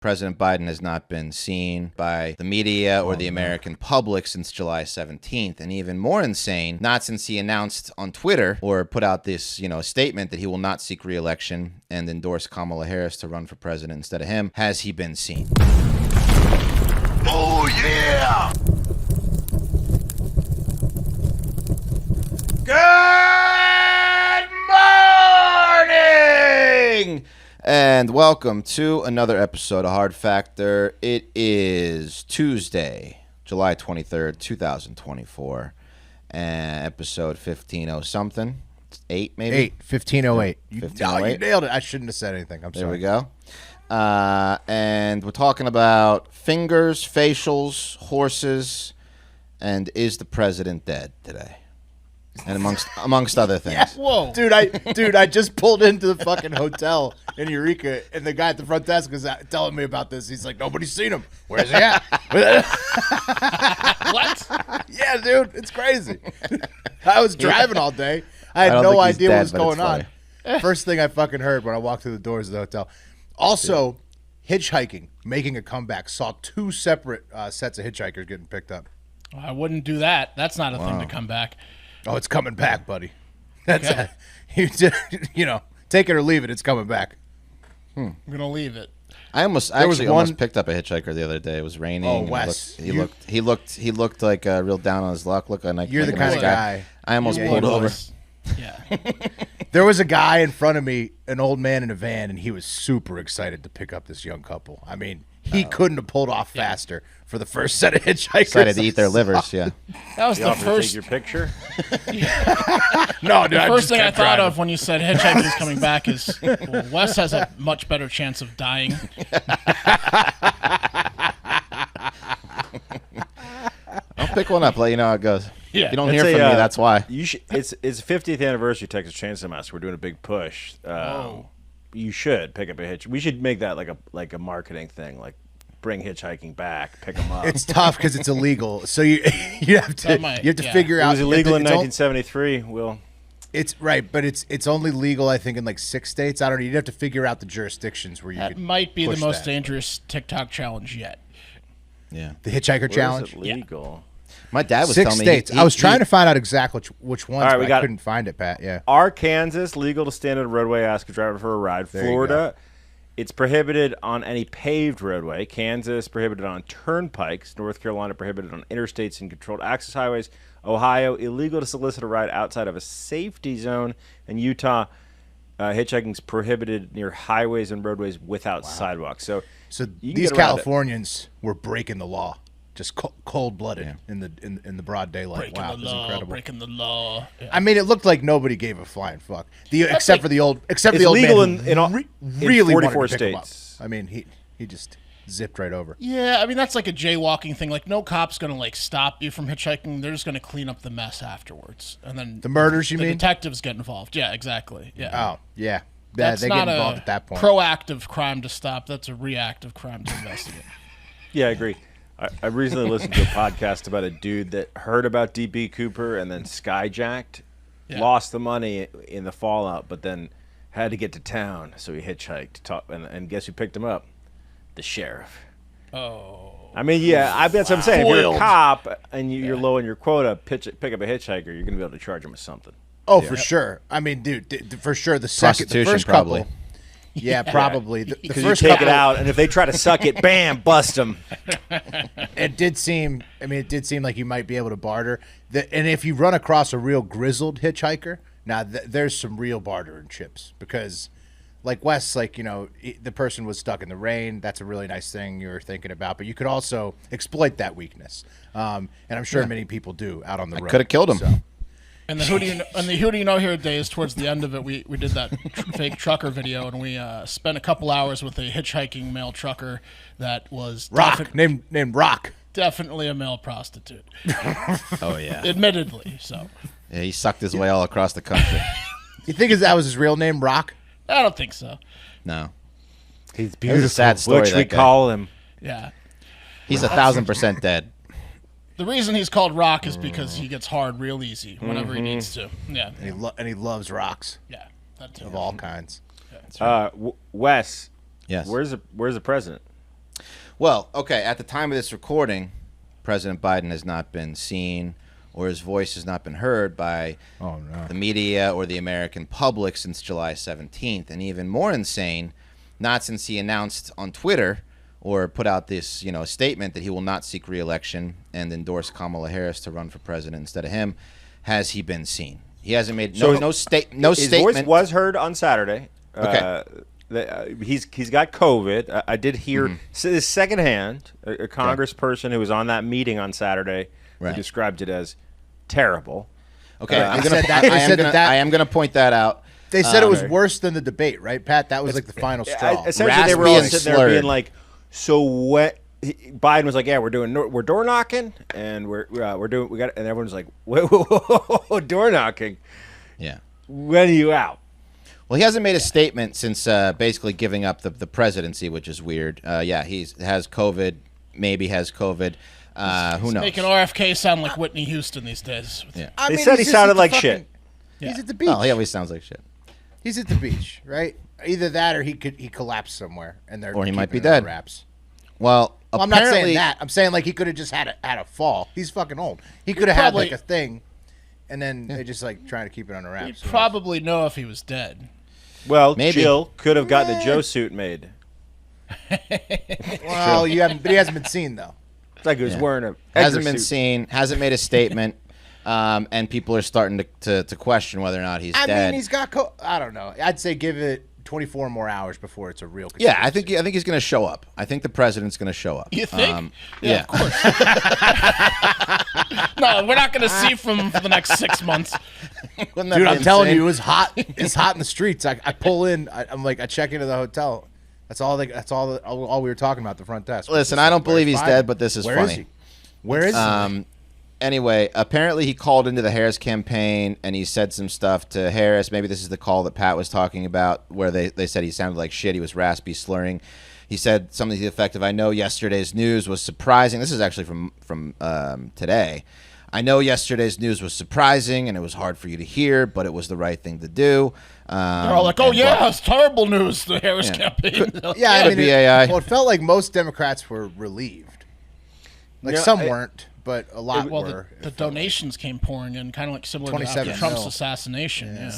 President Biden has not been seen by the media or the American public since July 17th. And even more insane, not since he announced on Twitter or put out this, statement that he will not seek re-election and endorse Kamala Harris to run for president instead of him, has he been seen. Oh, yeah! Good morning! And welcome to another episode of Hard Factor. It is Tuesday, July 23rd, 2024, and episode 15-something. 8, maybe? 1508. You 1508. nailed it. I shouldn't have said anything. I'm sorry. There we go. And we're talking about fingers, facials, horses, and is the president dead today? And amongst other things. Yeah. Whoa, dude! I just pulled into the fucking hotel in Eureka, and the guy at the front desk was telling me about this. He's like, "Nobody's seen him. Where's he at?" What? Yeah, dude, it's crazy. I was driving all day. I had no idea what was going on. First thing I fucking heard when I walked through the doors of the hotel. Also, hitchhiking making a comeback. Saw 2 separate sets of hitchhikers getting picked up. Well, I wouldn't do that. That's not a thing to come back. Oh, it's coming back, buddy. That's take it or leave it. It's coming back. I'm gonna leave it. I almost picked up a hitchhiker the other day. It was raining. Oh, Wes, he looked like real down on his luck. You're the kind of guy. I almost pulled over. Yeah. There was a guy in front of me, an old man in a van, and he was super excited to pick up this young couple. I mean, he couldn't have pulled off faster for the first set of hitchhikers. Excited to eat their livers, yeah. That was the first. Take your picture. No, dude. The first thing I thought of when you said hitchhiking is coming back is, well, Wes has a much better chance of dying. I'll pick one up. Let you know how it goes. Yeah. If you don't hear from me, that's why. It's 50th anniversary of Texas Chainsaw Massacre. We're doing a big push. You should pick up a hitch. We should make that like a marketing thing. Like, bring hitchhiking back. Pick them up. It's tough because it's illegal. So you have to figure out. It was illegal in 1973. Will. It's right, but it's only legal, I think, in like 6 states. I don't know. You'd have to figure out the jurisdictions where you. That might be the most dangerous TikTok challenge yet. Yeah. The hitchhiker challenge. Is it legal? My dad was 6 telling me. states. I was trying to find out exactly which ones, All right, but I couldn't find it, Pat. Yeah. Arkansas, legal to stand on a roadway, ask a driver for a ride. There Florida, it's prohibited on any paved roadway. Kansas, prohibited on turnpikes. North Carolina, prohibited on interstates and controlled access highways. Ohio, illegal to solicit a ride outside of a safety zone. And Utah, hitchhiking is prohibited near highways and roadways without sidewalks. So these Californians were breaking the law. Just cold-blooded in the broad daylight. Wow, it was incredible. Breaking the law. Yeah. I mean, it looked like nobody gave a flying fuck. Except for the old it's man legal who in really 44 wanted to pick him up. states. I mean, he just zipped right over. Yeah, I mean, that's like a jaywalking thing. Like, no cop's going to, stop you from hitchhiking. They're just going to clean up the mess afterwards. And then the murders, you mean? The detectives get involved. Yeah, exactly. Yeah. Oh, yeah. That's they not get involved at that point. Proactive crime to stop. That's a reactive crime to investigate. Yeah, I agree. I recently listened to a podcast about a dude that heard about D.B. Cooper and then skyjacked, lost the money in the fallout, but then had to get to town, so he hitchhiked. And guess who picked him up? The sheriff. Oh. I mean, yeah, that's what I'm saying. If you're a cop and you're low in your quota, pick up a hitchhiker, you're going to be able to charge him with something. Oh, for sure. I mean, dude, for sure. The first probably. couple. Yeah, probably. The first you take it out, and if they try to suck it, bam, bust them. It did seem like you might be able to barter. And if you run across a real grizzled hitchhiker, now there's some real barter and chips because, like Wes, the person was stuck in the rain. That's a really nice thing you're thinking about. But you could also exploit that weakness, and I'm sure many people do out on the road. Could have killed him. So. And the who do you know here days towards the end of it, we did that fake trucker video, and we spent a couple hours with a hitchhiking male trucker that was named Rock. Definitely a male prostitute. Oh yeah, admittedly. So yeah, he sucked his way all across the country. You think that was his real name, Rock? I don't think so. No, he's beautiful. It was a sad story. Which we call him. Yeah, he's 1,000% dead. The reason he's called Rock is because he gets hard real easy whenever he needs to. Yeah, and he loves rocks. Yeah, that too. Of all kinds. Yeah. Wes. Yes. Where's the president? Well, okay, at the time of this recording, President Biden has not been seen or his voice has not been heard by the media or the American public since July 17th. And even more insane, not since he announced on Twitter or put out this, statement that he will not seek re-election and endorse Kamala Harris to run for president instead of him, has he been seen. He hasn't made no statement. His voice was heard on Saturday. Okay. He's got COVID. I did hear this secondhand. A congressperson who was on that meeting on Saturday who described it as terrible. Okay, I am gonna point that out. They said it was worse than the debate, right, Pat? That was like the final straw. Essentially, they were all sitting there being like, "So what?" Biden was like, "Yeah, we're door knocking, and we got," and everyone's like, "Whoa, door knocking." Yeah. When are you out? Well, he hasn't made a statement since basically giving up the presidency, which is weird. He has COVID, maybe has COVID. Who knows? Making RFK sound like Whitney Houston these days. Yeah. They said he sounded like shit. He's at the beach. Oh, he always sounds like shit. He's at the beach, right? Either that or he collapsed somewhere, and or he might be dead. Wraps. Well, I'm not saying that. I'm saying like he could have just had a fall. He's fucking old. He could have had like a thing, and then they just like trying to keep it on the wraps. You'd probably know if he was dead. Well, maybe Jill could have gotten the Joe suit made. Well, but he hasn't been seen though. It's like he was wearing a hasn't been seen, hasn't made a statement, and people are starting to question whether or not he's dead. I mean, he's got I don't know. I'd say give it 24 more hours before it's a real conspiracy. Yeah, I think he's going to show up. I think the president's going to show up. You think? Yeah, of course. No, we're not going to see from him for the next 6 months. Dude, I'm telling you, it was hot. It's hot in the streets. I pull in. I check into the hotel. That's all we were talking about at the front desk. Listen, I don't believe he's dead, but this is funny. Where is he? Anyway, apparently he called into the Harris campaign and he said some stuff to Harris. Maybe this is the call that Pat was talking about where they said he sounded like shit. He was raspy, slurring. He said something to the effect of, "I know yesterday's news was surprising." This is actually from today. "I know yesterday's news was surprising and it was hard for you to hear, but it was the right thing to do." They're all like, "Oh yeah, it's terrible news." The Harris campaign. It felt like most Democrats were relieved. Like some weren't, but a lot were. The donations came pouring in, kind of like similar to Trump's assassination. Yeah.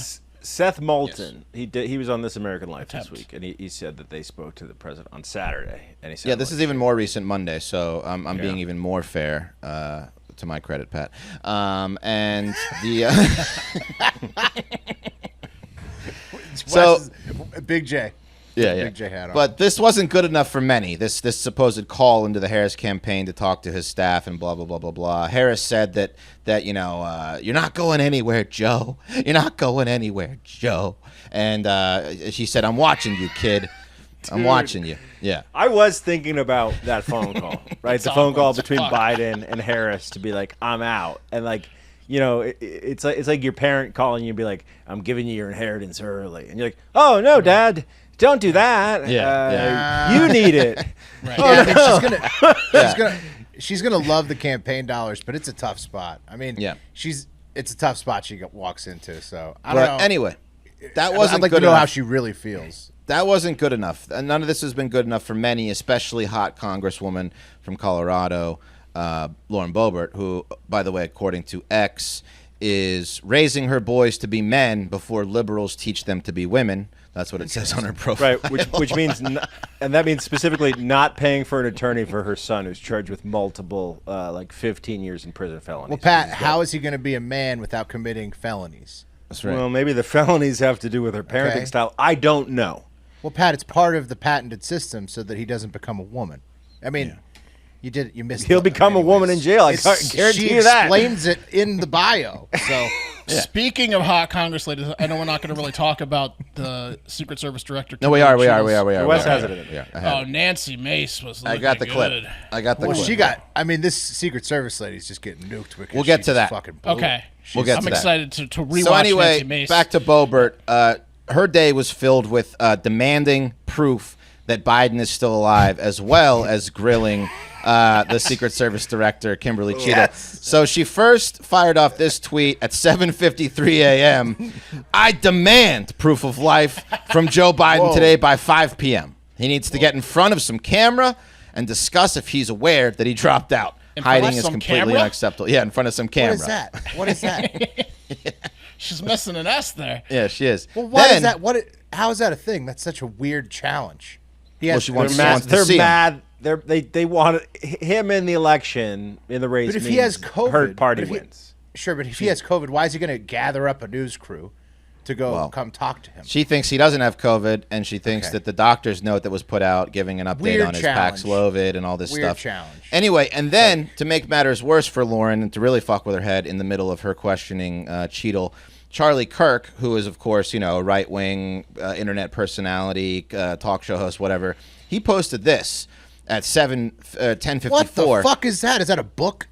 Seth Moulton, he was on This American Life this week, and he said that they spoke to the president on Saturday, and he said, this is even more recent Monday, so I'm being even more fair. To my credit, Pat. And the so Big J. Yeah. Big J hat on. But this wasn't good enough for many. This supposed call into the Harris campaign to talk to his staff and blah blah blah blah blah. Harris said that you're not going anywhere, Joe. You're not going anywhere, Joe. And she said, "I'm watching you, kid. I'm watching you." Yeah. I was thinking about that phone call, right? The phone call between Biden and Harris to be like, "I'm out," and like. It's like your parent calling you and be like, "I'm giving you your inheritance early," and you're like, "Oh no, Dad, don't do that. You need it." Right. She's gonna love the campaign dollars, but it's a tough spot. I mean, it's a tough spot she walks into. So I don't know. Anyway, that wasn't I'd like good to know enough. how she really feels. That wasn't good enough. None of this has been good enough for many, especially hot Congresswoman from Colorado, Lauren Boebert, who, by the way, according to X, is raising her boys to be men before liberals teach them to be women. That's what it says on her profile. Right, which means, and that means specifically not paying for an attorney for her son who's charged with multiple, 15 years in prison felonies. Well, Pat, how is he going to be a man without committing felonies? That's right. Well, maybe the felonies have to do with her parenting style. I don't know. Well, Pat, it's part of the patented system so that he doesn't become a woman. I mean, you missed. He'll become a woman in jail. I guarantee you that. She explains it in the bio. So, Speaking of hot Congress ladies, I know we're not going to really talk about the Secret Service Director. No, we are. Wes has it in it. Oh, Nancy Mace was. I got the good. clip. I got the clip. She got. I mean, this Secret Service lady is just getting nuked. Because we'll get to that. Okay. We'll get to that. I'm excited to rewatch So anyway, Nancy Mace. back to Boebert. Her day was filled with demanding proof that Biden is still alive, as well as grilling the Secret Service Director Kimberly Cheatle. Yes. So she first fired off this tweet at 7:53 a.m. "I demand proof of life from Joe Biden today by 5 p.m. He needs to get in front of some camera and discuss if he's aware that he dropped out. In front of Hiding is some completely camera? unacceptable. Yeah, in front of some camera. What is that? What is that? She's missing an S there. Yeah, she is. Well, why is that? How is that a thing? That's such a weird challenge. He has, Well, she wants- They're mad. to They're see him. mad. They want him in the election in the race. but if he means has COVID, herd party but if he- wins. Sure, but if he has COVID, why is he going to gather up a news crew to go come talk to him? She thinks he doesn't have COVID, and she thinks Okay. that the doctor's note that was put out giving an update Weird on his challenge. Paxlovid and all this Weird stuff. challenge. Anyway, and then to make matters worse for Lauren and to really fuck with her head in the middle of her questioning Cheatle, Charlie Kirk, who is, of course, a right-wing internet personality, talk show host, whatever, he posted this at 10:54. What the fuck is that? Is that a book?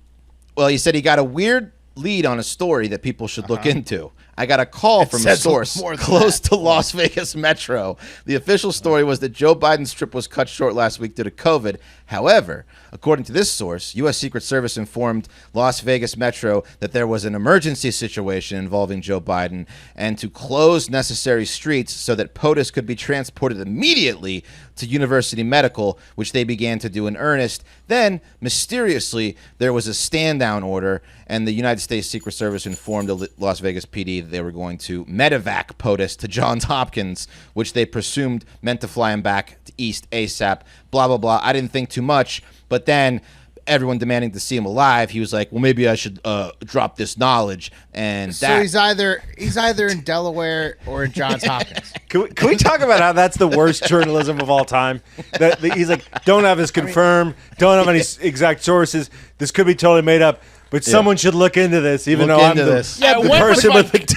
Well, he said he got a weird lead on a story that people should look into. I got a call from a says source more than close that. to Las Vegas Metro. The official story was that Joe Biden's trip was cut short last week due to COVID. However, according to this source, U.S. Secret Service informed Las Vegas Metro that there was an emergency situation involving Joe Biden and to close necessary streets so that POTUS could be transported immediately to University Medical, which they began to do in earnest. Then, mysteriously, there was a stand-down order, and the United States Secret Service informed the Las Vegas PD that they were going to medevac POTUS to Johns Hopkins, which they presumed meant to fly him back to East ASAP, blah, blah, blah. I didn't think too much, but then everyone demanding to see him alive, he was like, well, maybe I should drop this knowledge. And So he's either in Delaware or in Johns Hopkins. Can we talk about how that's the worst journalism of all time? He's like, don't have this confirmed, don't have any exact sources. This could be totally made up, but someone should look into this, even Look though I'm into the, this. Yeah, the I went with person my- with the.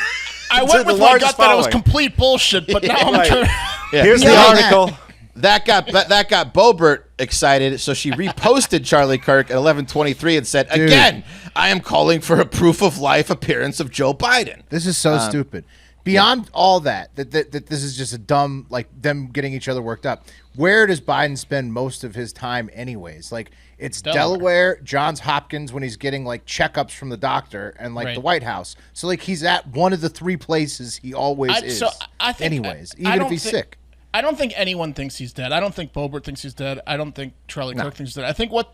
I to went the with my largest gut that it was following. complete bullshit, but now I'm Right. turning. Here's the Yeah. article. That got Bobert excited, so she reposted Charlie Kirk at 11:23 and said, "Again, I am calling for a proof of life appearance of Joe Biden." This is so stupid. Beyond all that this is just a dumb, like them getting each other worked up. Where does Biden spend most of his time anyways? Like it's Delaware, Johns Hopkins when he's getting like checkups from the doctor, and like Right. the White House. So like he's at one of the three places he always is. So I think, anyways, I even don't if he's think- sick. I don't think anyone thinks he's dead. I don't think Boebert thinks he's dead. I don't think Charlie Kirk thinks he's dead. I think what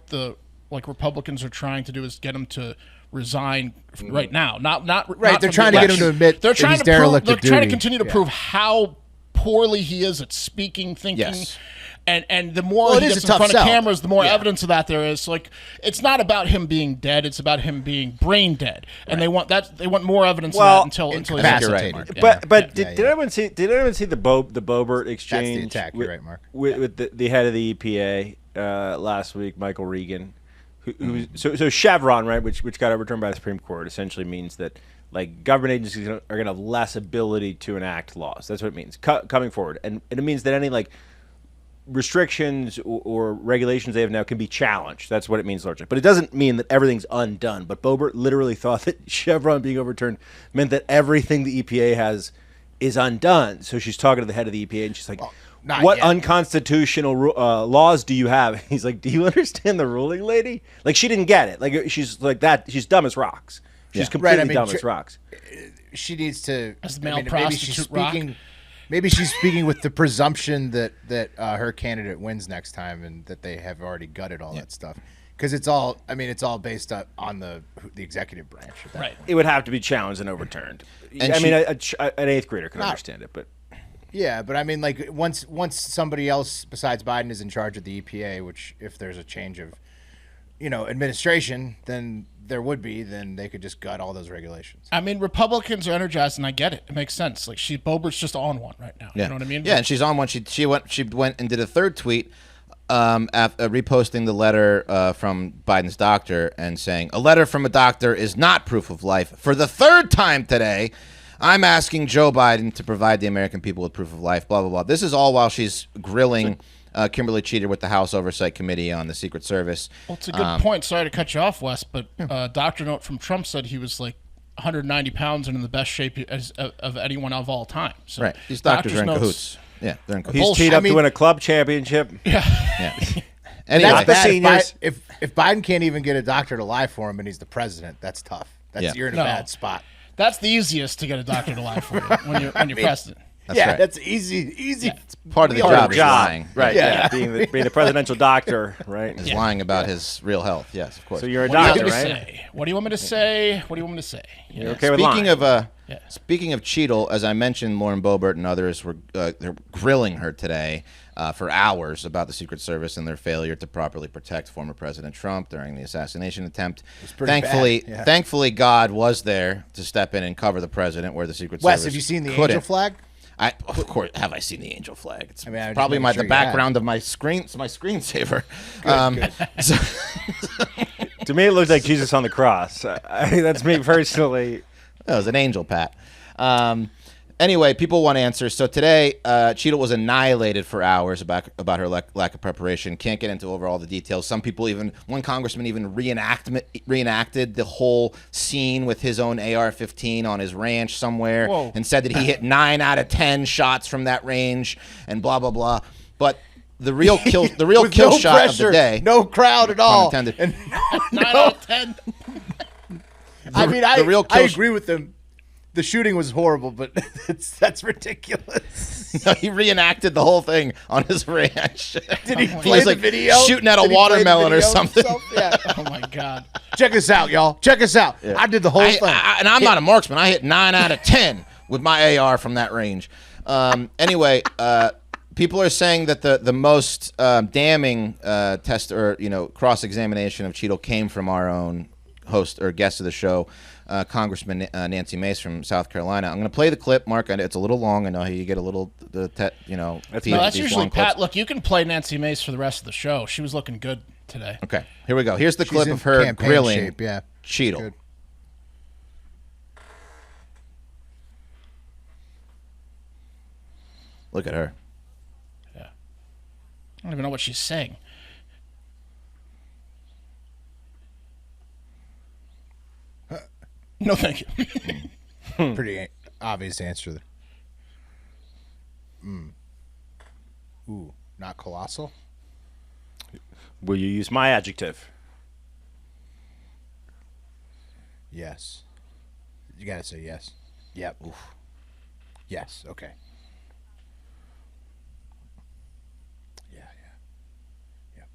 the Republicans are trying to do is get him to resign right now. Not Right, they're from trying the to get him to election. admit They're that trying he's to prove, derelict They're of trying to duty. continue to Yeah. prove how poorly he is at speaking, thinking. Yes. And the more Well, it he is gets a in tough front sell. of cameras, the more Yeah. evidence of that there is. Like, it's not about him being dead; it's about him being brain dead. And they want that. They want more evidence Well, of that until he's incapacitated. Mark. Yeah. But Yeah, did anyone see? Did anyone see the Boebert exchange? attack. You're With, right, Mark. with the head of the EPA last week, Michael Regan, who so Chevron, right, which got overturned by the Supreme Court, essentially means that like government agencies are going to have less ability to enact laws. That's what it means coming forward, and it means that any like restrictions or regulations they have now can be challenged. That's what it means largely. But it doesn't mean that everything's undone. But Boebert literally thought that Chevron being overturned meant that everything the EPA has is undone. So she's talking to the head of the EPA and she's like, not what yet. unconstitutional laws do you have? He's like, do you understand the ruling, lady? Like she didn't get it. Like she's like that. She's dumb as rocks. She's completely Right, I mean, dumb as rocks. She needs to. As the male maybe she's prostitute rock. speaking. Maybe she's speaking with the presumption that her candidate wins next time, and that they have already gutted all that stuff. Because it's all. I mean, it's all based on the executive branch. At that Right. point. It would have to be challenged and overturned. And I she- mean, an eighth grader could understand it, but. Yeah, but I mean, like once somebody else besides Biden is in charge of the EPA, which if there's a change of, administration, then there would be. Then they could just gut all those regulations. I mean, Republicans are energized, and I get it. It makes sense. Like Boebert's just on one right now. Yeah. You know what I mean? Yeah, and she's on one. She went and did a third tweet, reposting the letter from Biden's doctor and saying, "A letter from a doctor is not proof of life. For the third time today, I'm asking Joe Biden to provide the American people with proof of life." Blah blah blah. This is all while she's grilling Kimberly Cheatle with the House Oversight Committee on the Secret Service. Well, it's a good point. Sorry to cut you off, Wes, but doctor note from Trump said he was like 190 pounds and in the best shape of anyone of all time. So Right. These doctors are in notes- cahoots. Yeah, they're in cahoots. He's Bullshit. teed up I mean- to win a club championship. Yeah. That's Anyway, the bad. seniors. If Biden can't even get a doctor to lie for him, and he's the president, that's tough. Yeah. You're in a No. bad spot. That's the easiest to get a doctor to lie for you when you're president. That's right. That's easy. It's part of the job is lying. Right. Yeah. Being the presidential doctor, right? Is lying about his real health. Yes, of course. So you're a What do you want doctor, me to right? say? What do you want me to say? What do you want me to say? You're okay with lying. Speaking of Cheatle, as I mentioned, Lauren Boebert and others were they're grilling her today for hours about the Secret Service and their failure to properly protect former President Trump during the assassination attempt. Thankfully, God was there to step in and cover the president where the Secret Service. Wes, have you seen the couldn't. angel flag? Of course, have I seen the angel flag? It's I probably just the making sure you background of my screen. It's my screensaver. To me, it looked like Jesus on the cross. That's me personally. That was an angel, Pat. Anyway, people want answers. So today, Cheatle was annihilated for hours about her lack of preparation. Can't get into over all the details. Some people one congressman even reenacted the whole scene with his own AR-15 on his ranch somewhere. Whoa. And said that he hit 9 out of 10 shots from that range and blah, blah, blah. But the real kill shot pressure, of the day. No crowd at all. Pun intended. And 9 out of 10. I mean, the real I kill agree with them. The shooting was horrible, but that's ridiculous. He reenacted the whole thing on his ranch. Did he He play was the like video? shooting at a Did he play the watermelon or video something. himself? Yeah. Oh my God. Check us out, y'all. Check us out. I did the whole thing. And I'm not a marksman. I hit 9 out of 10 with my AR from that range. Anyway, people are saying that the most damning test or cross-examination of Cheatle came from our own host or guest of the show, Congressman Nancy Mace from South Carolina. I'm going to play the clip, Mark. It's a little long. I know how you get a little, That's usually Pat. Look, you can play Nancy Mace for the rest of the show. She was looking good today. Okay, here we go. Here's the clip in of her campaign grilling shape, yeah. Cheatle. Good. Look at her. Yeah. I don't even know what she's saying. No, thank you. Pretty obvious answer. Ooh, not colossal? Will you use my adjective? Yes. You got to say yes. Yep. Oof. Yes, okay. Yeah. Yep.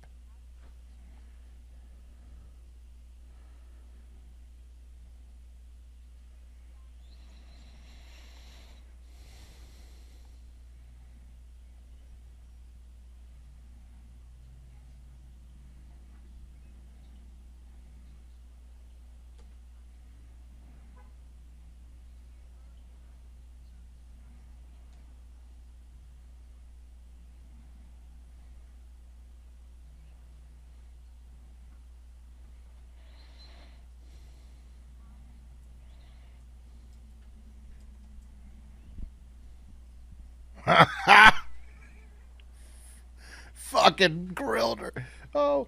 Fucking grilled her. Oh.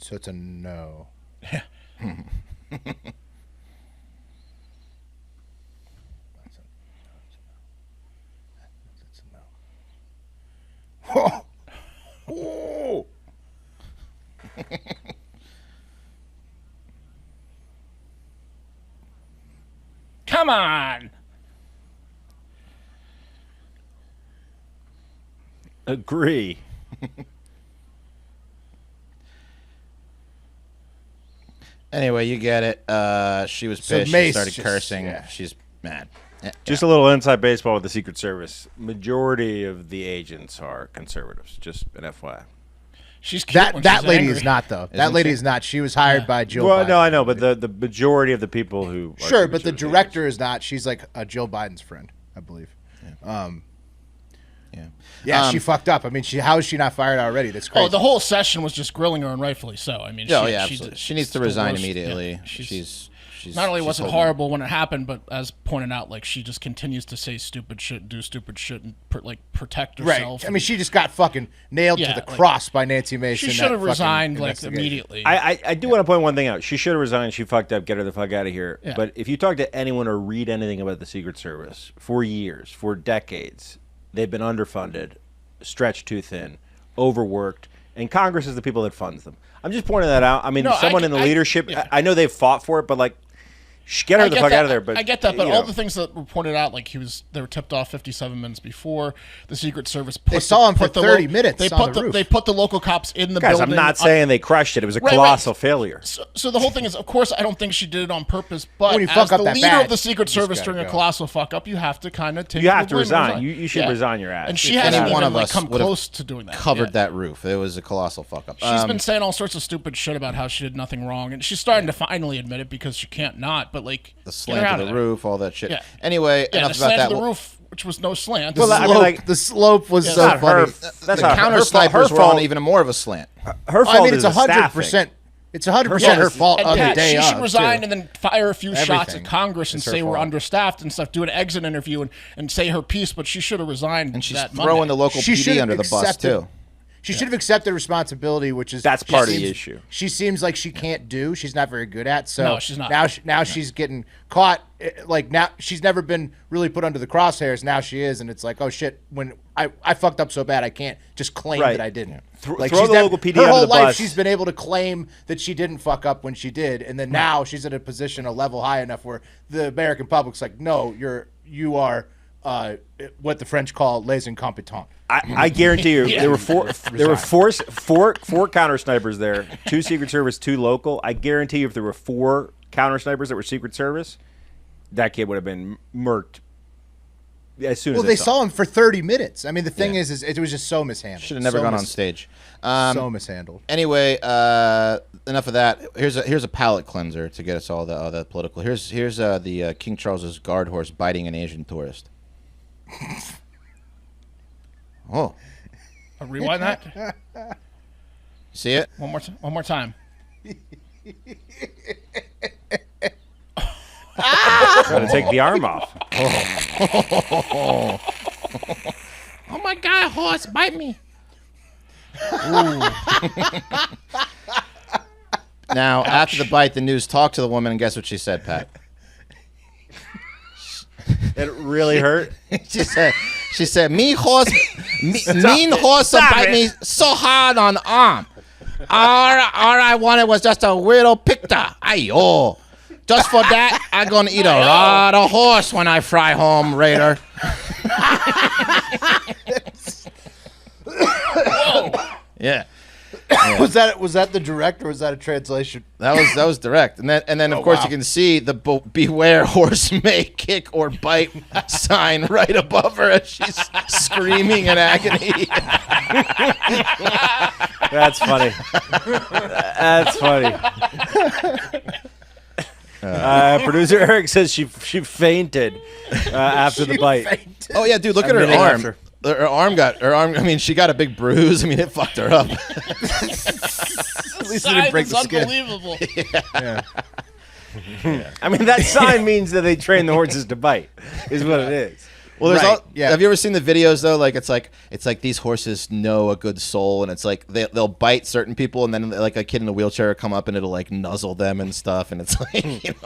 So it's a no. Yeah. That's a no. Whoa. Come on. Agree. Anyway, you get it. She was So pissed. She Mace started just- cursing. yeah. She's mad. Yeah. Just a little inside baseball with the Secret Service. Majority of the agents are conservatives. Just an FYI. She's cute That when that she's lady angry. is not though. That Isn't lady she? is not. She was hired by Joe Well, Biden. no, I know, but the majority of the people who are Sure, but the conservative director is not. She's like Joe Biden's friend, I believe. Yeah. She fucked up. I mean, how is she not fired already? That's crazy. Oh, the whole session was just grilling her, and rightfully so. I mean, Yeah, absolutely. She needs to the resign worst. immediately. Yeah, She's Not only was it holding- horrible when it happened, but as pointed out, like she just continues to say stupid shit, do stupid shit, and protect Right. herself. I mean, she just got fucking nailed to Yeah, the like, cross by Nancy Mason. she should that have fucking resigned like investigation. immediately. I do want to point one thing out. She should have resigned. She fucked up. Get her the fuck out of here. Yeah. But if you talk to anyone or read anything about the Secret Service, for years, for decades, they've been underfunded, stretched too thin, overworked, and Congress is the people that funds them. I'm just pointing that out. I mean, No, someone in the leadership, I know they've fought for it, but like, get her the fuck out of there. But I get that, but you all know. the things that were pointed out, like they were tipped off 57 minutes before the Secret Service. Put They saw him for 30 minutes They on put the roof. They put the local cops in the Guys, building. I'm not saying they crushed it. It was a Right, colossal right. failure. So the whole thing is, of course, I don't think she did it on purpose. But When you as fuck up the that leader bad, of the Secret you just Service gotta during a go. colossal fuck up, you have to kind of take. You have the to blame and resign. You should resign your ass. And she If hasn't any one even of like, us come would've close to doing that. covered Yeah. that roof. It was a colossal fuck up. She's been saying all sorts of stupid shit about how she did nothing wrong, and she's starting to finally admit it because she can't not. But like the get her slant out of the there. roof, all that shit. Yeah. Anyway, Yeah, enough the about slant that. of the roof, which was no slant. Well, I mean, like, The slope was Yeah, so not her. funny. That's The not counter her fault. Her snipers were on fault. even more of a slant. Her fault I mean, it's is the 100%. staffing. It's 100% her fault And on Pat, the day she of. should resign too. and then fire a few shots at Everything Congress and is her say we're fault. understaffed and stuff. Do an exit interview and say her piece, but she should have resigned. And she's that throwing Monday. the local She PD should've under the bus, accepted- too. She should have accepted responsibility, which is That's she part of the seems- issue. She seems like she can't do. She's not very good at. So No, she's not. Now she's getting caught. Like now she's never been really put under the crosshairs. Now she is, and it's like, oh shit. When I fucked up so bad, I can't just claim Right. that I didn't. Throw Like the she's local PD her under whole the life bus. she's been able to claim that she didn't fuck up when she did, and then now she's in a position, a level high enough where the American public's like, no, you are what the French call les incompetents. I guarantee you, there were four counter snipers there, 2 Secret Service, 2 local. I guarantee you, if there were 4 counter snipers that were Secret Service, that kid would have been murked as soon as Well, they saw him for 30 minutes. I mean, the thing is it was just so mishandled. Should have never So gone on stage. so mishandled. Anyway, enough of that. Here's a palate cleanser to get us all the political. Here's the King Charles's guard horse biting an Asian tourist. Oh, Rewind that see it? one more time. Trying to take the arm off. Oh my God, horse, bite me. Now, after the bite, the news talked to the woman, and guess what she said, Pat? It really hurt. She said, mean horse bite me so hard on the arm. All I wanted was just a little picture. Ayo. Just for that, I'm going to eat a lot of horse when I fry home, Raider. Yeah. Was that the direct or was that a translation? That was direct, and then of course wow. you can see the beware horse may kick or bite sign right above her as she's screaming in agony. That's funny. That's funny. Producer Eric says she fainted after the bite. Oh yeah, dude, look at her minute arm. after. Her arm. I mean, she got a big bruise. I mean, it fucked her up. At least it didn't break It's the skin. unbelievable. I mean, that sign means that they train the horses to bite, is what it is. Well, there's Right, yeah. Have you ever seen the videos though? Like it's like these horses know a good soul, and it's like they'll bite certain people, and then like a kid in a wheelchair will come up and it'll like nuzzle them and stuff, and it's like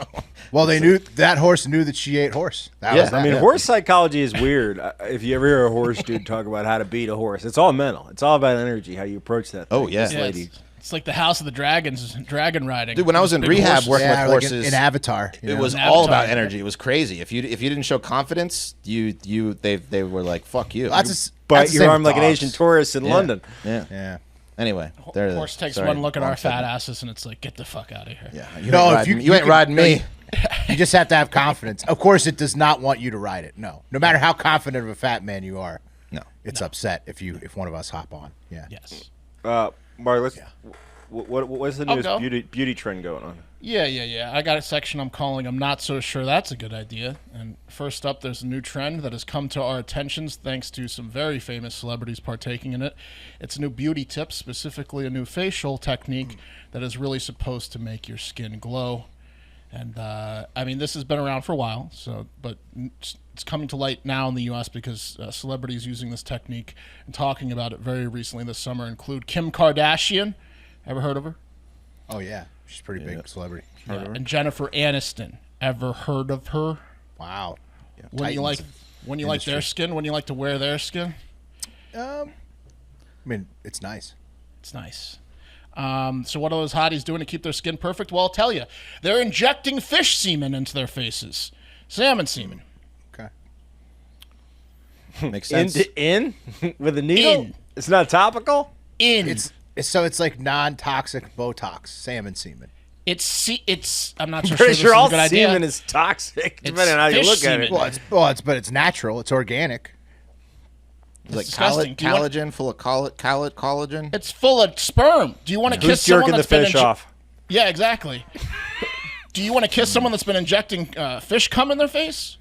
Well, they knew that horse knew that she ate horse. That was that. I mean, Yeah. horse psychology is weird. If you ever hear a horse dude talk about how to beat a horse, it's all mental. It's all about energy, how you approach that thing. Oh, yeah. This Yeah, lady. it's like the House of the Dragons, dragon riding. Dude, when I was in Big rehab horses. working Yeah, with like horses, in Avatar. you it know? was An all about Avatar. energy. It was crazy. If you didn't show confidence, they were like fuck you. That's Bite the your same arm with like an dogs. Asian tourist in Yeah. London. Yeah. Yeah. Anyway, there it is. Horse takes Sorry, one look at wrong our fat segment. asses, and it's like, get the fuck out of here. Yeah, No, if you you ain't can- riding me. You just have to have confidence. Of course, it does not want you to ride it. No matter how confident of a fat man you are, No. it's upset if one of us hop on. Yeah. Yes. Mark, what's the I'll newest go. beauty trend going on? Yeah. I got a section I'm calling I'm not so sure that's a good idea. And first up, there's a new trend that has come to our attentions thanks to some very famous celebrities partaking in it. It's a new beauty tip, specifically a new facial technique that is really supposed to make your skin glow. And I mean, this has been around for a while, but it's coming to light now in the U.S. because celebrities using this technique and talking about it very recently this summer include Kim Kardashian. Ever heard of her? Oh yeah, she's a pretty big celebrity. Yeah. And Jennifer Aniston. Ever heard of her? Wow. Yeah. When you like their skin? When you like to wear their skin? I mean, it's nice. It's nice. So what are those hotties doing to keep their skin perfect? Well, I'll tell you. They're injecting fish semen into their faces. Salmon semen. Okay. Makes sense. In with a needle? In. It's not topical? It's like non-toxic Botox salmon semen. I'm not so Pretty sure this sure is all a good idea. semen is toxic, depending on how you fish look at it. semen. But it's natural. It's organic. It's like disgusting. collagen, full of collagen. It's full of sperm. Do you want to Who's kiss someone jerking the that's been fish off? Yeah, exactly. Do you want to kiss someone that's been injecting fish cum in their face?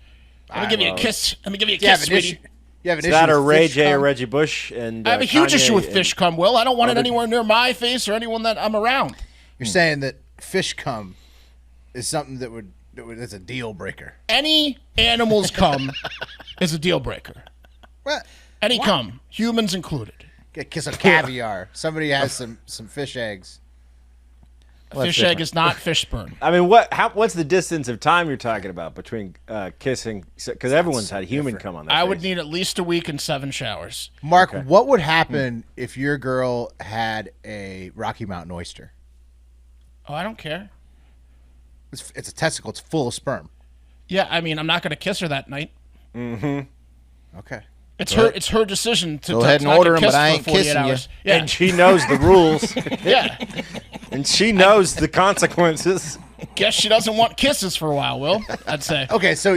Let me give you a kiss. Let me give you a kiss, sweetie. You have an Is issue that a with Ray fish J or cum? Reggie Bush? And I have a huge Kanye issue with and- fish cum, Will. I don't want it other- anywhere near my face or anyone that I'm around. You're saying that fish cum is something that's a deal breaker. Any animal's cum is a deal breaker. What? Any cum, humans included. Get a kiss of caviar. Somebody has some fish eggs. A fish egg is not fish sperm. I mean, what's the distance of time you're talking about between kissing? Because everyone's had human cum on their I face. would need at least a week and 7 showers. Mark, what would happen if your girl had a Rocky Mountain oyster? Oh, I don't care. It's a testicle. It's full of sperm. Yeah, I mean, I'm not going to kiss her that night. Okay. It's her decision to Go ahead and not order get 'em, but kissed I for ain't 48 kissing you. hours. Yeah, And she knows the rules, yeah. and she knows the consequences. Guess she doesn't want kisses for a while, Will. I'd say. Okay, so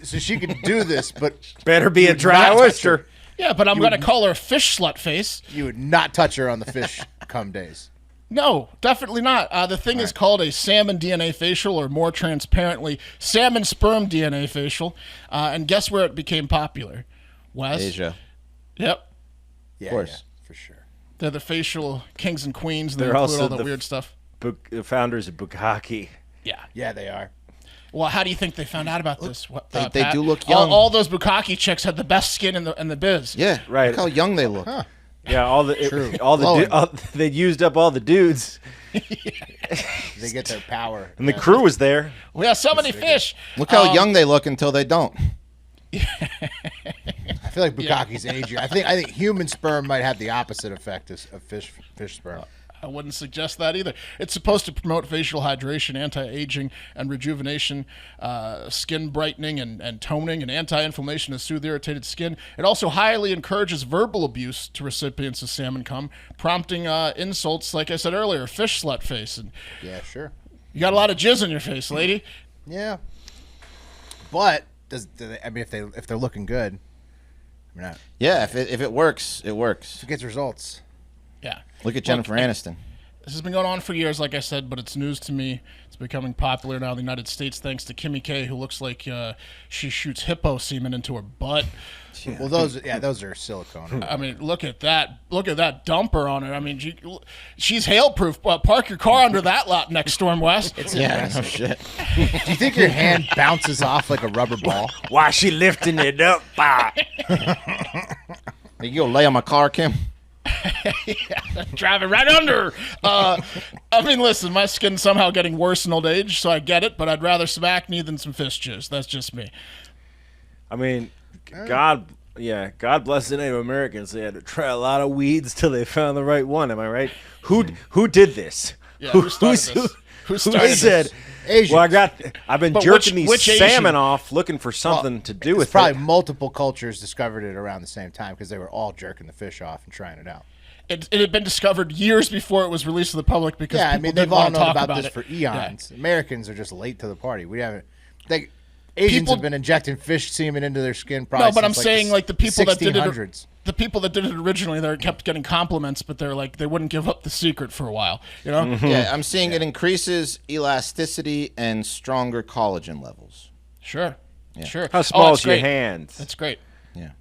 she could do this, but Better be a would dry not touch oyster. her. Yeah, but I'm going to call her a fish slut face. you would not touch her on the fish cum days. No, definitely not. The thing is called a salmon DNA facial, or more transparently, salmon sperm DNA facial. And guess where it became popular? Wes? Asia. Yep. Yeah, course. yeah, for sure. They're the facial kings and queens. And they They're include also all the the weird stuff. The founders of Bukkake. Yeah. Yeah, they are. Well, how do you think they found out about this? they Pat? do look young. All those bukkake chicks had the best skin in the biz. Yeah, Right. Look how young they look. Yeah, they used up all the dudes, They get their power. and the crew was there. We have so many fish. Look how young they look until they don't. I feel like Bukkake's aging. I think human sperm might have the opposite effect of fish sperm. I wouldn't suggest that either. It's supposed to promote facial hydration, anti-aging, and rejuvenation, skin brightening and toning, and anti-inflammation to soothe irritated skin. It also highly encourages verbal abuse to recipients of salmon cum, prompting insults, like I said earlier, fish slut face. And Yeah, sure. you got a lot of jizz in your face, lady. Yeah, but do they, I mean, if they're looking good, I mean, Yeah, if it works, it works. it gets results. Yeah. Look at Jennifer Aniston. This has been going on for years, like I said, but it's news to me. It's becoming popular now in the United States thanks to Kimmy K, who looks like she shoots hippo semen into her butt. Well, those are silicone. I mean, look at that. Look at that dumper on her. I mean, she's hail-proof. Park your car under that lot next storm, West. Yeah, no shit. Do you think your hand bounces off like a rubber ball? Why she lifting it up? Bah. You go lay on my car, Kim. Driving right under. I mean, listen, my skin's somehow getting worse in old age, so I get it, but I'd rather some acne than some fish juice. That's just me. I mean, God bless the Native Americans. They had to try a lot of weeds till they found the right one. Am I right? Who did this? Yeah, who started this? Who started said? this? Asians. Well, I've been But jerking which these salmon Asian? off, looking for something to do with probably it. multiple cultures discovered it around the same time because they were all jerking the fish off and trying it out. It had been discovered years before it was released to the public because Yeah, I people mean, didn't they've all want to known talk about this it. for eons. Americans are just late to the party. We haven't. Asians People- have been injecting fish semen into their skin. Probably No, but I'm since, saying like the people that did it. 1600s. The people that did it originally, they kept getting compliments, but they're like they wouldn't give up the secret for a while. You know? Yeah, I'm seeing it increases elasticity and stronger collagen levels. Sure. Sure. How small that's is your great. hands? That's great. Yeah.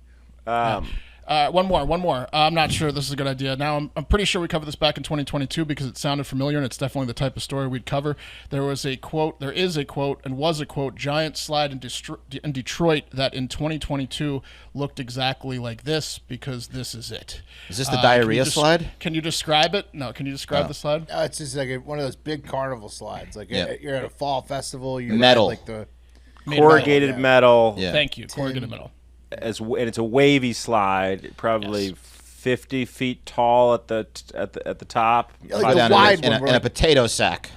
One more. I'm not sure this is a good idea. Now, I'm pretty sure we covered this back in 2022 because it sounded familiar, and it's definitely the type of story we'd cover. There is a quote, giant slide in Detroit that in 2022 looked exactly like this because this is it. Is this the diarrhea slide? Can you describe it? No, can you describe the slide? It's just like one of those big carnival slides. Like you're at a fall festival. You metal. Ride, like the corrugated metal. Yeah. Thank you, corrugated metal. And it's a wavy slide, probably 50 feet tall at the top. Like a wide in one. a potato sack.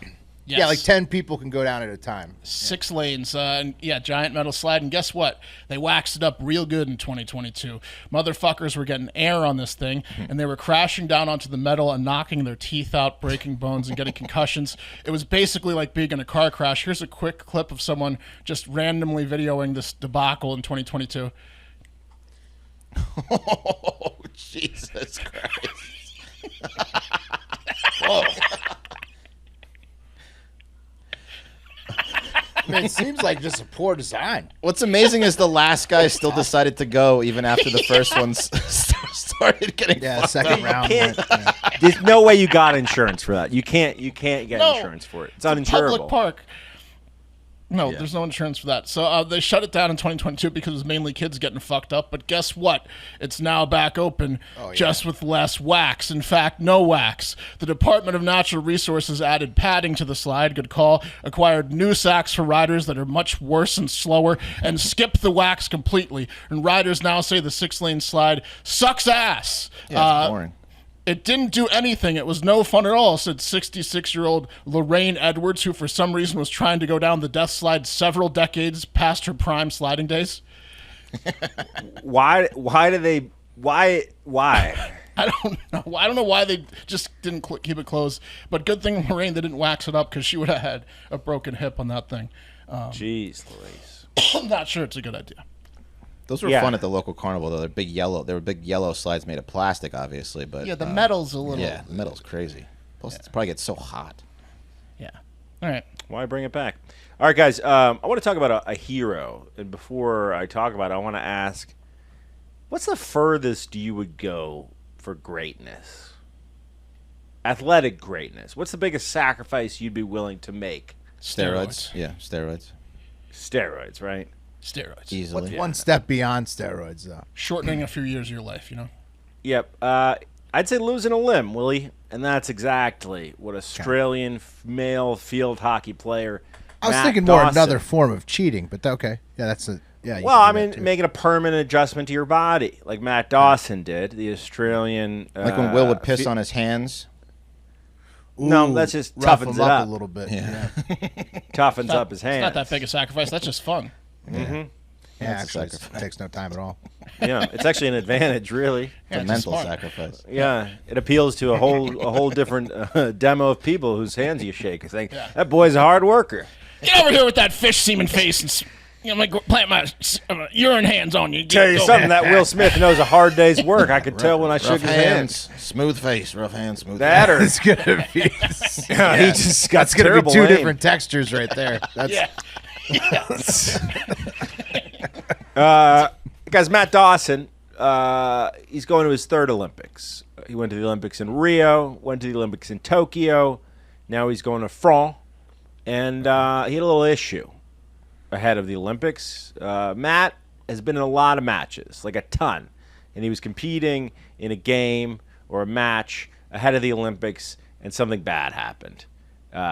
Yes. Yeah, like 10 people can go down at a time. 6 lanes, and giant metal slide. And guess what? They waxed it up real good in 2022. Motherfuckers were getting air on this thing, and they were crashing down onto the metal and knocking their teeth out, breaking bones, and getting concussions. It was basically like being in a car crash. Here's a quick clip of someone just randomly videoing this debacle in 2022. Oh, Jesus Christ. Whoa. I mean, it seems like just a poor design. What's amazing is the last guy still decided to go even after the first one started getting fucked second up. round. There's no way you got insurance for that. You can't get insurance for it. It's uninsurable. Public park. No, there's no insurance for that. So they shut it down in 2022 because it was mainly kids getting fucked up. But guess what? It's now back open, just with less wax. In fact, no wax. The Department of Natural Resources added padding to the slide, good call, acquired new sacks for riders that are much worse and slower, and skipped the wax completely. And riders now say the 6-lane slide sucks ass. Yeah, it's boring. It didn't do anything. It was no fun at all, said 66-year-old Lorraine Edwards, who for some reason was trying to go down the death slide several decades past her prime sliding days. Why? I don't know why they just didn't keep it closed. But good thing, Lorraine, they didn't wax it up because she would have had a broken hip on that thing. Jeez Louise. I'm not sure it's a good idea. Those were fun at the local carnival, though. They're big yellow. They were big yellow slides made of plastic, obviously, but Yeah, the metal's a little... Yeah, the metal's crazy. Plus, it probably gets so hot. Yeah. All right. Why bring it back? All right, guys. I want to talk about a hero, and before I talk about it, I want to ask, what's the furthest you would go for greatness? Athletic greatness. What's the biggest sacrifice you'd be willing to make? Steroids. Yeah, steroids. Steroids, right? Steroids. Easily. One step beyond steroids, though. Shortening a few years of your life, Yep. I'd say losing a limb, Willie, and that's exactly what Australian male field hockey player. I was Matt thinking more Dawson. another form of cheating, but okay. Yeah, that's a... Yeah, Well, I mean, making a permanent adjustment to your body, like Matt Dawson did, the Australian. Like when Will would piss on his hands. No, that's just rough toughens him it up up. a little bit. Yeah. Toughens up his hands. It's not that big a sacrifice. That's just fun. Yeah, That's actually, a sacrifice. it takes no time at all. Yeah, it's actually an advantage, really. It's a it's mental smart. sacrifice. Yeah, it appeals to a whole different demo of people whose hands you shake. I think that boy's a hard worker. Get over here with that fish semen face and I'm like plant my urine hands on you. Tell you Go. something, that Will Smith knows a hard day's work. I could tell when I shook Rough his hands. hands, smooth face, rough hands, smooth That or It's gonna be. he just got That's gonna be terrible two aim. different textures right there. That's Guys, Matt Dawson, he's going to his third Olympics. He went to the Olympics in Rio, went to the Olympics in Tokyo. Now he's going to France. And he had a little issue ahead of the Olympics. Matt has been in a lot of matches, like a ton. And he was competing in a game or a match ahead of the Olympics, and something bad happened.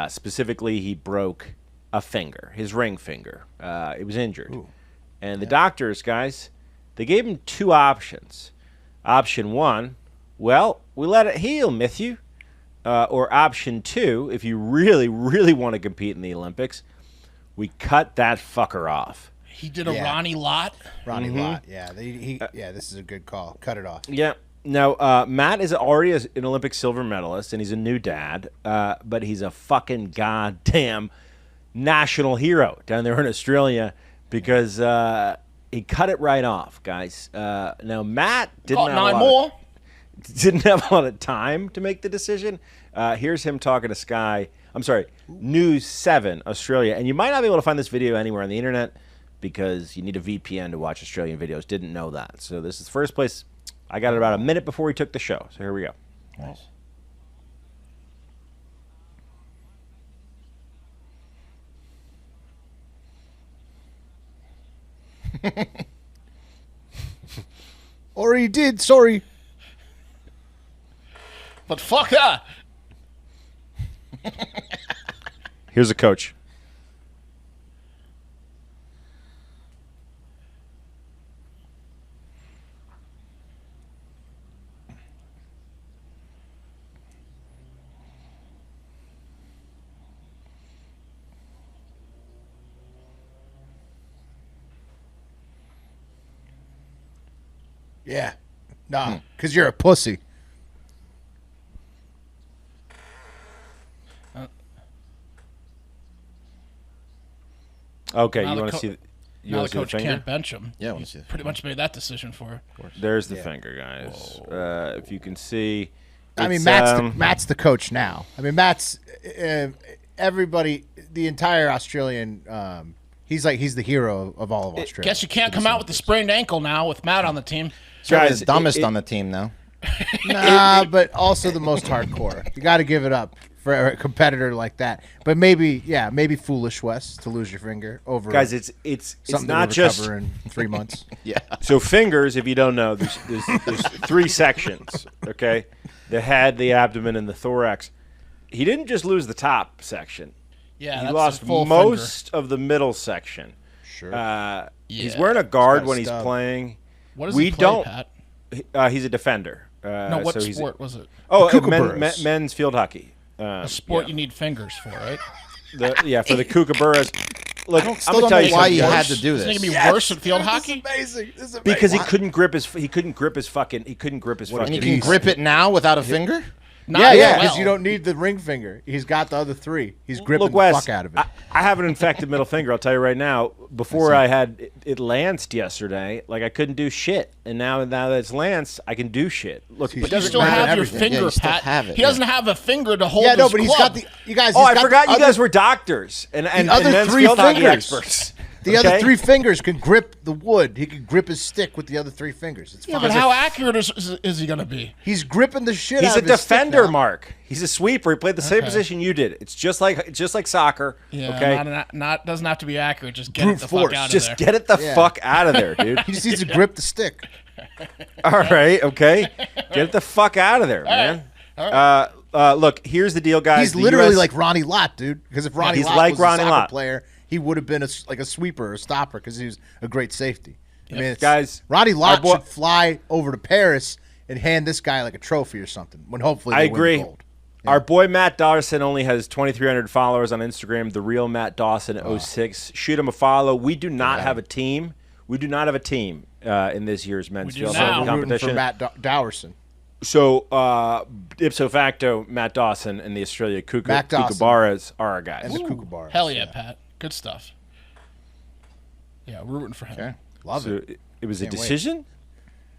Specifically, he broke a finger, his ring finger. It was injured. Ooh. And the doctors, guys, they gave him two options. Option one, well, we let it heal, Matthew. Or option two, if you really, really want to compete in the Olympics, we cut that fucker off. He did a Yeah. Ronnie Lott. Ronnie Lott. Yeah, yeah. This is a good call. Cut it off. Yeah. Now, Matt is already an Olympic silver medalist, and he's a new dad, but he's a fucking goddamn national hero down there in Australia because he cut it right off, guys. Now, Matt Got 9 more. didn't have a lot of time to make the decision. Here's him talking to News 7 Australia. And you might not be able to find this video anywhere on the internet because you need a VPN to watch Australian videos. Didn't know that. So this is the first place I got it about a minute before he took the show. So here we go. Nice. Or he did. Sorry. But fuck that. Here's a coach. Yeah. Nah, because you're a pussy. Okay, Now you the want to co- see? You Now want the to see the coach finger? can't bench him. Yeah, I wanna He's see the pretty much made that decision for her. There's the finger, guys. If you can see, I mean, it's, Matt's the coach now. I mean, Matt's everybody, the entire Australian. He's the hero of all of Australia. Guess you can't come out with the sprained ankle now with Matt on the team. Guys, the dumbest on the team now. Nah, but also the most hardcore. You got to give it up for a competitor like that. But maybe foolish, Wes, to lose your finger over. guys, it's something not to just recover in 3 months. Yeah. so fingers. If you don't know, there's 3 sections. Okay, the head, the abdomen, and the thorax. He didn't just lose the top section. Yeah, He that's lost a full most of the middle section. Sure. He's Yeah. wearing a guard He's got a when he's stub. playing. What does we he play, don't. Pat? He's a defender. No, what so he's sport was it? Oh, Kookaburras. men's field hockey. A sport you need fingers for, right? For the Kookaburras. Look, I'm Still gonna don't tell know you why something. you had Worse? to do Isn't it this. gonna be worse at field hockey? Amazing. This is amazing. Because he couldn't grip his fucking And you can fucking grip it now without a finger? Not Yeah, as because well. you don't need the ring finger. He's got the other 3. He's gripping Look, Wes, the fuck out of it. I have an infected middle finger. I'll tell you right now. Before I had it lanced yesterday, like I couldn't do shit, and now that it's lanced, I can do shit. Look, He's But you doesn't still matter have your everything. finger, Yeah, you still Pat. have it, He yeah. doesn't have a finger to hold Yeah, no, his but he's club. got the. You guys. oh, he's I got forgot the you other, guys were doctors and other men's 3 field hockey fingers. experts. The other Okay? 3 fingers can grip the wood. He can grip his stick with the other 3 fingers. It's Yeah, fine. but how accurate is he going to be? He's gripping the shit He's out a of his stick defender, now. Mark. He's a sweeper. He played the same position you did. It's just like soccer. Yeah, okay, not doesn't have to be accurate. Just get Brute it the force. fuck out of just there. get it the Yeah. fuck out of there, dude. He just needs to grip the stick. All right, okay, get it the fuck out of there, man. Look, here's the deal, guys. He's The literally US like Ronnie Lott, dude. Because if Ronnie he's Lott like was Ronnie a soccer Lott. player, he would have been like a sweeper or a stopper because he was a great safety. I mean, Guys, Ronnie Lott our boy- should fly over to Paris and hand this guy like a trophy or something. When hopefully I they win agree. gold. Our boy Matt Dawson only has 2,300 followers on Instagram. The real Matt Dawson 06. Shoot him a follow. We do not have a team. We do not have a team in this year's men's We do field now. hockey I'm rooting competition. for Matt Dowerson. So ipso facto, Matt Dawson and the Australia Matt Dawson. Kookaburras are our guys. And the Kookaburras. Hell yeah, Pat. Good stuff. Yeah, we're rooting for him. Okay. Love So it. it was a Can't wait. decision,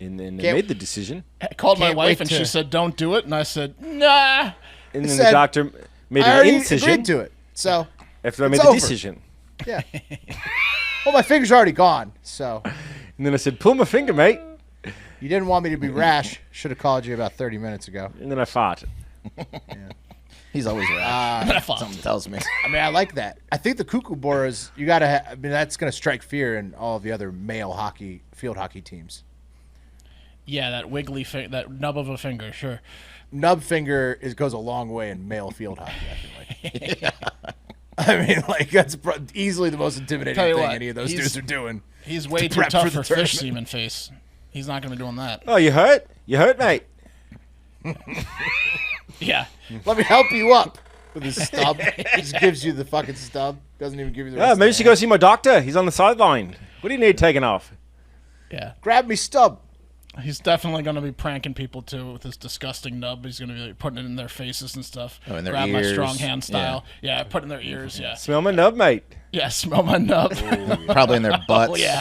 and then they Can't- made the decision, I called my Can't wife wait and to- she said, "Don't do it," and I said, "Nah." and then said, the doctor made I an already incision agreed to it. So, after I It's made the over. decision. yeah. Well, my finger's already gone. So, And then I said, "Pull my finger, mate." you didn't want me to be rash. Should have called you about 30 minutes ago. And then I fought. He's always right. I fought. Something tells me. I mean, I like that. I think the Kookaburras, you got to I mean, that's going to strike fear in all of the other male hockey, field hockey teams. Yeah, that wiggly that nub of a finger, sure. Nub finger goes a long way in male field hockey, I feel like. I mean, like, that's easily the most intimidating Tell you thing what, any of those he's- dudes are doing. He's way too prep tough for for the fish tournament. semen face. He's not going to be doing that. Oh, you hurt? You hurt, mate? Yeah. Let me help you up with his stub. He just gives you the fucking stub. Doesn't even give you the rest Oh, of maybe you the should go see my doctor. He's on the sideline. What do you need taken off? Yeah. Grab me stub. He's definitely going to be pranking people, too, with his disgusting nub. He's going to be like, putting it in their faces and stuff. Oh, in their Grab my ears. strong hand style. Yeah, put it in their ears, yeah. Smell my nub, mate. Yeah, smell my nub. Probably in their butts. Oh, yeah.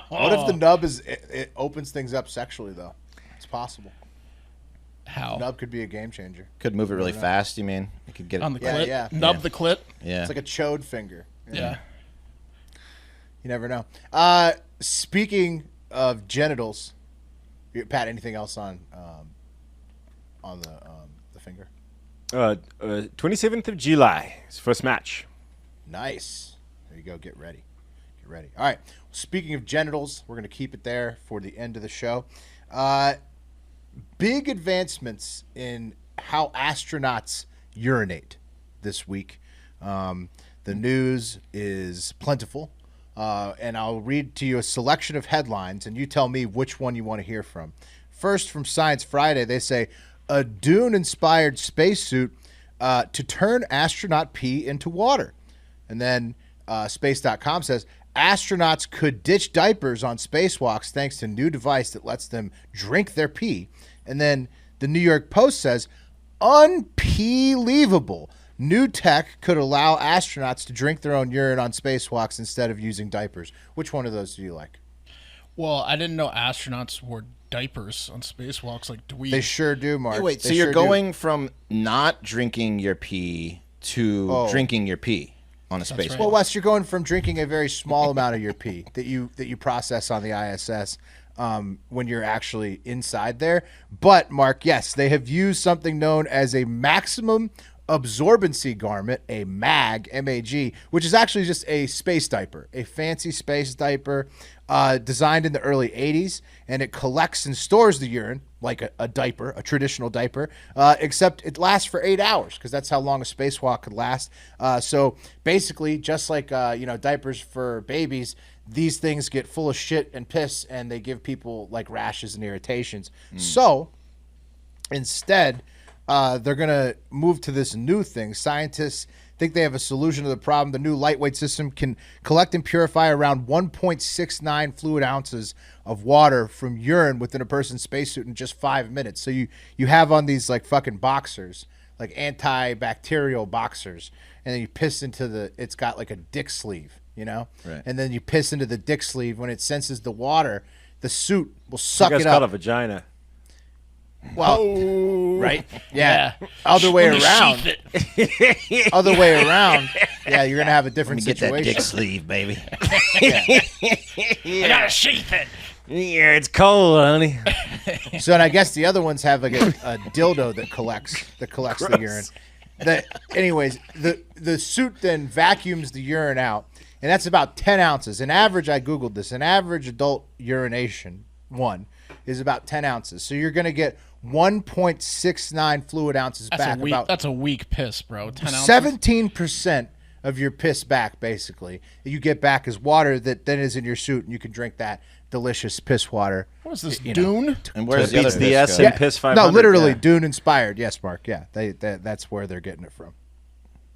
What if the nub it opens things up sexually, though? It's possible. How? Nub could be a game changer. Could move it really fast, you mean? You could get On the it. Yeah, clit? yeah. Nub Yeah. the clit? Yeah. It's like a chode finger. Yeah. You never know. Speaking of genitals, Pat, anything else on the finger? 27th of July. It's first match. Nice. There you go. Get ready. Get ready. All right. Speaking of genitals, we're going to keep it there for the end of the show. Big advancements in how astronauts urinate this week. The news is plentiful. And I'll read to you a selection of headlines, and you tell me which one you want to hear from. First, from Science Friday, they say, a Dune-inspired spacesuit to turn astronaut pee into water. And then space.com says, astronauts could ditch diapers on spacewalks thanks to new device that lets them drink their pee. And then the New York Post says, unbelievable. New tech could allow astronauts to drink their own urine on spacewalks instead of using diapers. Which one of those do you like? Well, I didn't know astronauts wore diapers on spacewalks. Like, do we? They sure do, Mark. Hey, wait, They so you're sure going from not drinking your pee to drinking your pee on a spacewalk? right. Well, Wes, you're going from drinking a very small amount of your pee that you process on the ISS when you're actually inside there. But, Mark, yes, they have used something known as a maximum absorbency garment, a MAG, M-A-G, which is actually just a space diaper, a fancy space diaper designed in the early 80s, and it collects and stores the urine like a diaper, a traditional diaper, except it lasts for 8 hours because that's how long a spacewalk could last. So basically, just like diapers for babies, these things get full of shit and piss, and they give people like rashes and irritations. So instead, they're going to move to this new thing. Scientists think they have a solution to the problem. The new lightweight system can collect and purify around 1.69 fluid ounces of water from urine within a person's spacesuit in just 5 minutes. So you have on these like fucking boxers, like antibacterial boxers, and then you piss into it's got like a dick sleeve, Right. And then you piss into the dick sleeve. When it senses the water, the suit will suck It's it called up. a vagina. Well, right? Yeah. Other way around. Other way around. Yeah, you're gonna have a different Get situation. that dick sleeve, baby. I gotta sheath it. Yeah, it's cold, honey. So, and I guess the other ones have like a dildo that collects the urine. Anyways, the suit then vacuums the urine out, and that's about 10 ounces. An average, I googled this. An average adult urination is about 10 ounces. So you're gonna get 1.69 fluid ounces back. That's a weak piss, bro. 10 ounces. 17% of your piss back, basically, you get back as water that then is in your suit, and you can drink that delicious piss water. What is this, Dune? And where's It the other beats the piss S go? in Piss 500. No, literally, yeah. Dune inspired. Yes, Mark. Yeah, that's where they're getting it from.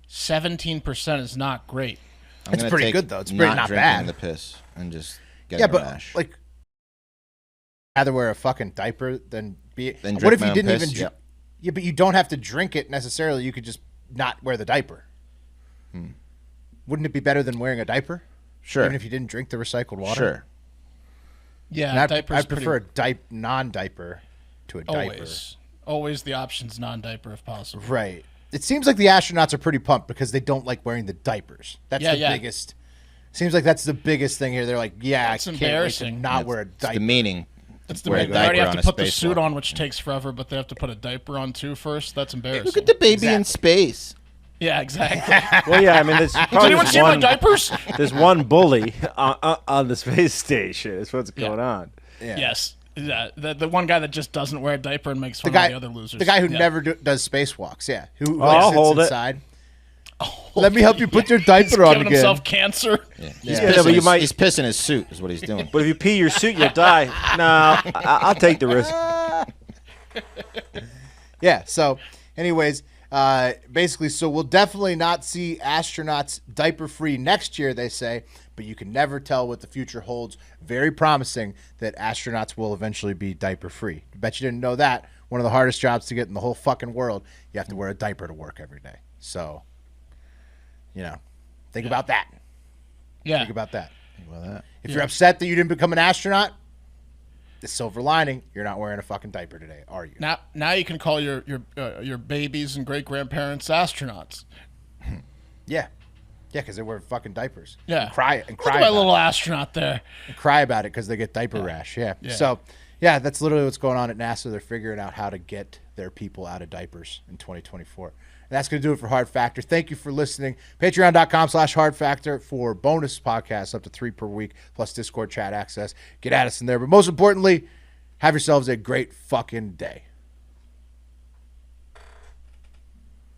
17% is not great. I'm It's gonna pretty take good, though. It's pretty not drinking bad. the piss and just get Yeah, a but rash. like, rather wear a fucking diaper than be. Then What drink if my you own didn't piss? even? Yep. Yeah, but you don't have to drink it necessarily. You could just not wear the diaper. Wouldn't it be better than wearing a diaper? Sure. Even if you didn't drink the recycled water. Sure. Yeah, And diapers. I prefer a non-diaper to a diaper. Always the option's non-diaper if possible. Right. It seems like the astronauts are pretty pumped because they don't like wearing the diapers. That's the biggest. Seems like that's the biggest thing here. They're like, yeah, That's I can't wait to embarrassing. not wear a It's diaper. the meaning. That's the Wear a they already diaper have on to a put the suit spacewalk. on, which takes forever, but they have to put a diaper on too first. That's embarrassing. Look at the baby in space. Yeah, exactly. Well, yeah, I mean, there's Does probably anyone just see my one, diapers? there's one bully on the space station. Is what's going on. Yeah. Yes. Yeah, the one guy that just doesn't wear a diaper and makes fun The guy, of the other losers. the guy who Yeah. never does spacewalks. Yeah, who I'll sits hold it. inside. Let me help you put your diaper He's on giving again. himself cancer. He's Yeah, pissing but you might- he's pissing his suit is what he's doing. But if you pee your suit, you'll die. No, I'll take the risk. Yeah. So, anyways, basically, so we'll definitely not see astronauts diaper-free next year, they say, but you can never tell what the future holds. Very promising that astronauts will eventually be diaper-free. Bet you didn't know that. One of the hardest jobs to get in the whole fucking world. You have to wear a diaper to work every day. So, think about that. Yeah. Think about that. Well, that. If you're upset that you didn't become an astronaut, the silver lining, you're not wearing a fucking diaper today, are you? Now you can call your babies and great grandparents astronauts. Yeah. Yeah, because they wear fucking diapers. Yeah. And cry Look at my about little it. astronaut there. And cry about it because they get diaper rash. Yeah. Yeah. So, Yeah, that's literally what's going on at NASA. They're figuring out how to get their people out of diapers in 2024. And that's going to do it for Hard Factor. Thank you for listening. Patreon.com/Hard Factor for bonus podcasts, up to 3 per week, plus Discord chat access. Get at us in there. But most importantly, have yourselves a great fucking day.